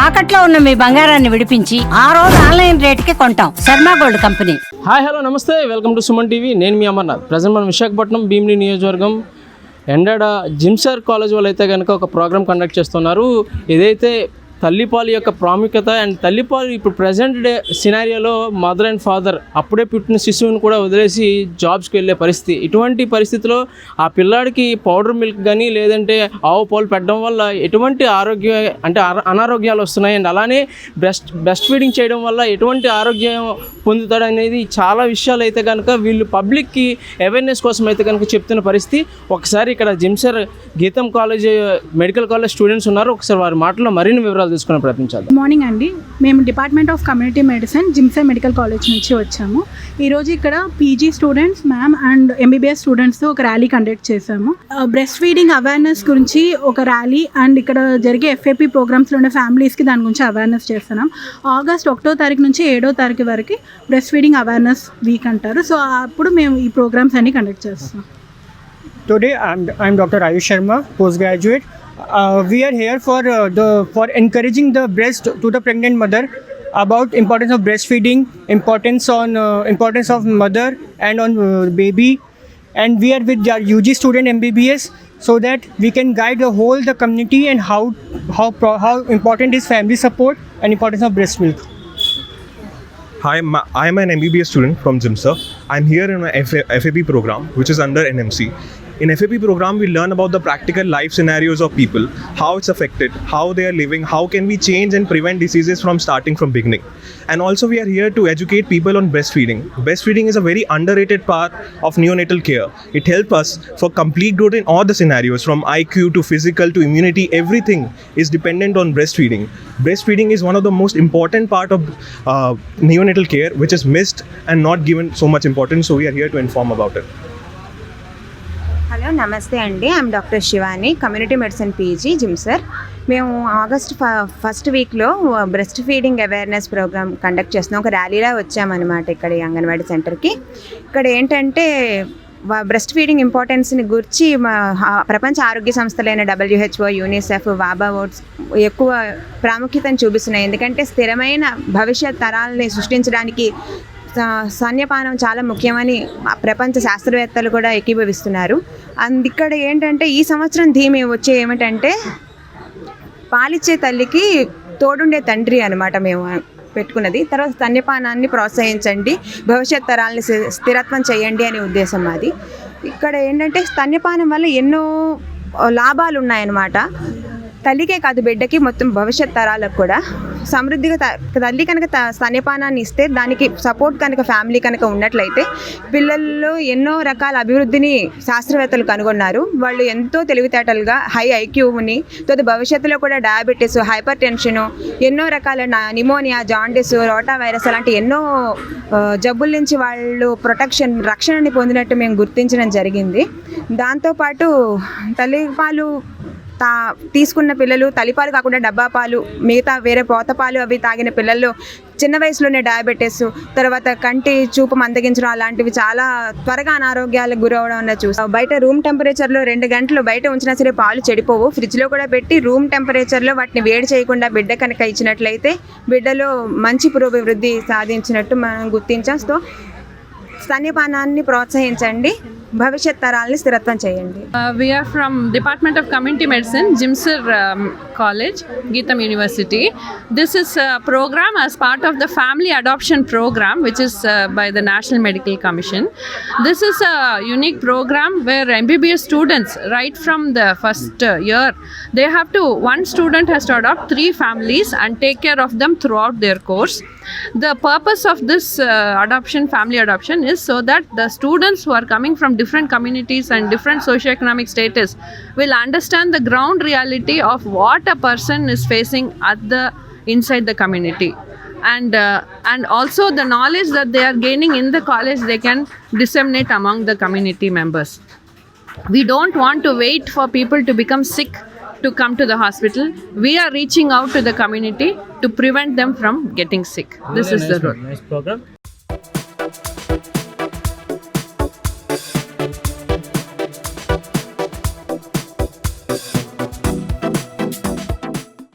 తాకట్లో ఉన్న మీ బంగారాన్ని విడిపించి ఆ రోజు ఆన్లైన్ రేటుకి కొంటాం. Sharma gold company. Hi hello నమస్తే, వెల్కమ్ టు సుమన్ టీవీ. నేను మీ అమర్నాథ్. ప్రజెంట్ మనం విశాఖపట్నం భీమిలి నియోజకవర్గం ఎండాడ జిమ్సర్ కాలేజ్ వాళ్ళు అయితే కనుక ఒక ప్రోగ్రామ్ కండక్ట్ చేస్తున్నారు. ఇదైతే తల్లిపాలు యొక్క ప్రాముఖ్యత అండ్ తల్లిపాలు ఇప్పుడు ప్రజెంట్ డే సినారియోలో మదర్ అండ్ ఫాదర్ అప్పుడే పుట్టిన శిశువుని కూడా వదిలేసి జాబ్స్కి వెళ్ళే పరిస్థితి. ఇటువంటి పరిస్థితిలో ఆ పిల్లాడికి పౌడర్ మిల్క్ కానీ లేదంటే ఆవు పాలు పెట్టడం వల్ల ఎటువంటి అనారోగ్యాలు వస్తున్నాయి. అండ్ అలానే బ్రెస్ట్ ఫీడింగ్ చేయడం వల్ల ఎటువంటి ఆరోగ్యం పొందుతాడు అనేది చాలా విషయాలు అయితే కనుక వీళ్ళు పబ్లిక్కి అవేర్నెస్ కోసం అయితే కనుక చెప్తున్న పరిస్థితి. ఒకసారి ఇక్కడ జిమ్సర్ గీతం కాలేజ్ మెడికల్ కాలేజ్ స్టూడెంట్స్ ఉన్నారు. ఒకసారి వారి మాటలో మరిన్ని వివరాలు తీసుకునే ప్రయత్నించాలి. మార్నింగ్ అండి, మేము డిపార్ట్మెంట్ ఆఫ్ కమ్యూనిటీ మెడిసిన్ జిమ్సర్ మెడికల్ కాలేజ్ నుంచి వచ్చాము. ఈరోజు ఇక్కడ PG students ma'am and MBBS స్టూడెంట్స్తో ఒక ర్యాలీ కండక్ట్ చేశాము. బ్రెస్ట్ ఫీడింగ్ అవేర్నెస్ గురించి ఒక ర్యాలీ అండ్ ఇక్కడ జరిగే ఎఫ్ఏపీ ప్రోగ్రామ్స్లో ఉన్న ఫ్యామిలీస్కి దాని గురించి అవేర్నెస్ చేస్తున్నాం. ఆగస్ట్ 1వ తారీఖు నుంచి 7వ తారీఖు వరకు బ్రెస్ట్ ఫీడింగ్ అవేర్నెస్ వీక్ అంటారు. సో అప్పుడు మేము ఈ ప్రోగ్రామ్స్ అన్ని కండక్ట్ చేస్తాం. Today I'm Dr. Ayush Sharma, postgraduate. We are here for encouraging the breast to the pregnant mother about importance of breastfeeding, importance of mother and on baby, and we are with our UG student MBBS so that we can guide the community and how important is family support and importance of breast milk. Hi, I am an MBBS student from Jimsar. I'm here in a FAP program which is under NMC. In FAP program, we learn about the practical life scenarios of people, how it's affected, how they are living, how can we change and prevent diseases from starting from beginning. And also we are here to educate people on breastfeeding. Breastfeeding is a very underrated part of neonatal care. It helps us for complete growth in all the scenarios, from IQ to physical to immunity. Everything is dependent on breastfeeding. Breastfeeding is one of the most important part of neonatal care, which is missed and not given so much importance. So we are here to inform about it. Hello నమస్తే అండి, I'm doctor Shivani, community medicine PG GIMSR. మేము August first వీక్లో breastfeeding awareness programme conduct చేస్తున్నాం. ఒక ర్యాలీలా వచ్చామన్నమాట ఇక్కడ ఈ అంగన్వాడీ సెంటర్కి. ఇక్కడ ఏంటంటే బ్రెస్ట్ ఫీడింగ్ ఇంపార్టెన్స్ని గురించి ప్రపంచ ఆరోగ్య సంస్థలైన WHO, యూనిసెఫ్, వాబా ఓట్స్ ఎక్కువ ప్రాముఖ్యతను చూపిస్తున్నాయి. ఎందుకంటే స్థిరమైన భవిష్యత్ తరాలని సృష్టించడానికి స్తన్యపానం చాలా ముఖ్యమని ప్రపంచ శాస్త్రవేత్తలు కూడా ఏకీభవిస్తున్నారు. ఇక్కడ ఏంటంటే ఈ సంవత్సరం థీమ్ వచ్చే ఏమిటంటే పాలిచ్చే తల్లికి తోడుండే తండ్రి అనమాట మేము పెట్టుకున్నది. తర్వాత స్తన్యపానాన్ని ప్రోత్సహించండి, భవిష్యత్ తరాలని స్థిరత్వం చేయండి అనే ఉద్దేశం మాది. ఇక్కడ ఏంటంటే స్తన్యపానం వల్ల ఎన్నో లాభాలు ఉన్నాయన్నమాట. తల్లికే కాదు, బిడ్డకి, మొత్తం భవిష్యత్ తరాలకు కూడా సమృద్ధిగా తల్లి కనుక స్తన్యపానాన్ని ఇస్తే దానికి సపోర్ట్ కనుక ఫ్యామిలీ కనుక ఉన్నట్లయితే పిల్లల్లో ఎన్నో రకాల అభివృద్ధిని శాస్త్రవేత్తలు కనుగొన్నారు. వాళ్ళు ఎంతో తెలివితేటలుగా హై ఐక్యూని, తర్వాత భవిష్యత్తులో కూడా డయాబెటీస్, హైపర్ టెన్షను, ఎన్నో రకాల నిమోనియా, జాండిస్, రోటా వైరస్ అలాంటి ఎన్నో జబ్బుల నుంచి వాళ్ళు రక్షణని పొందినట్టు మేము గుర్తించడం జరిగింది. దాంతోపాటు తల్లిపాలు తీసుకున్న పిల్లలు, తల్లిపాలు కాకుండా డబ్బా పాలు, మిగతా వేరే పోతపాలు అవి తాగిన పిల్లల్లో చిన్న వయసులోనే డయాబెటీస్, తర్వాత కంటి చూపు మందగించడం అలాంటివి చాలా త్వరగా అనారోగ్యాలకు గురవడం అన్న చూసాం. బయట రూమ్ టెంపరేచర్లో 2 గంటలు బయట ఉంచినా సరే పాలు చెడిపోవు. ఫ్రిడ్జ్లో కూడా పెట్టి రూమ్ టెంపరేచర్లో వాటిని వేడి చేయకుండా బిడ్డ కనుక ఇచ్చినట్లయితే బిడ్డలో మంచి పురోభివృద్ధి సాధించినట్టు మనం గుర్తించాం. సో స్తన్యపానాన్ని ప్రోత్సహించండి, భవిష్యత్ తరాలని స్థిరత్వం చేయండి. We are from Department of Community Medicine, Jimsar College, Geetham University. This is a program as part of the family adoption program which is by the National Medical Commission. This is a unique program where MBBS students right from the first year, one student has to adopt 3 families and take care of them throughout their course. The purpose of this family adoption is so that the students who are coming from different communities and different socioeconomic status will understand the ground reality of what a person is facing inside the community, and also the knowledge that they are gaining in the college they can disseminate among the community members. We don't want to wait for people to become sick to come to the hospital. We are reaching out to the community to prevent them from getting sick. This is the role. Nice program.